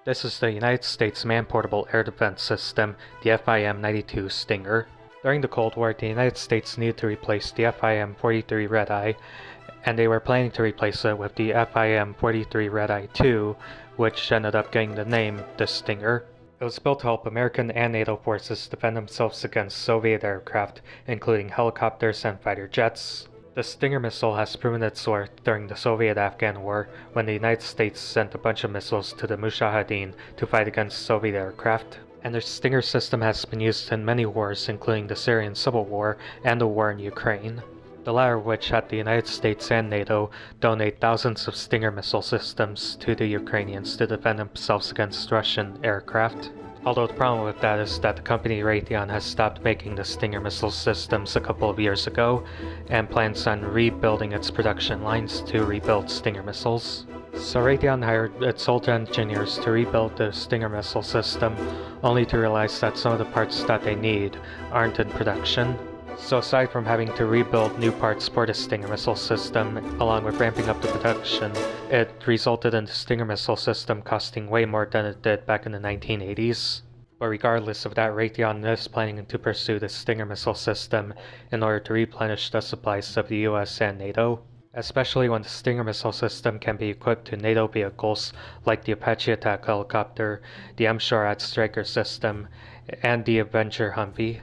This is the United States Man-Portable Air Defense System, the FIM-92 Stinger. During the Cold War, the United States needed to replace the FIM-43 Red-Eye, and they were planning to replace it with the FIM-43 Red-Eye II, which ended up getting the name the Stinger. It was built to help American and NATO forces defend themselves against Soviet aircraft, including helicopters and fighter jets. The Stinger missile has proven its worth during the Soviet-Afghan War, when the United States sent a bunch of missiles to the Mujahideen to fight against Soviet aircraft. And the Stinger system has been used in many wars, including the Syrian Civil War and the war in Ukraine, the latter of which had the United States and NATO donate thousands of Stinger missile systems to the Ukrainians to defend themselves against Russian aircraft. Although the problem with that is that the company Raytheon has stopped making the Stinger missile systems a couple of years ago, and plans on rebuilding its production lines to rebuild Stinger missiles. So Raytheon hired its old engineers to rebuild the Stinger missile system, only to realize that some of the parts that they need aren't in production. So aside from having to rebuild new parts for the Stinger missile system, along with ramping up the production, it resulted in the Stinger missile system costing way more than it did back in the 1980s. But regardless of that, Raytheon is planning to pursue the Stinger missile system in order to replenish the supplies of the US and NATO, especially when the Stinger missile system can be equipped to NATO vehicles like the Apache attack helicopter, the M-SHORAD Stryker system, and the Avenger Humvee.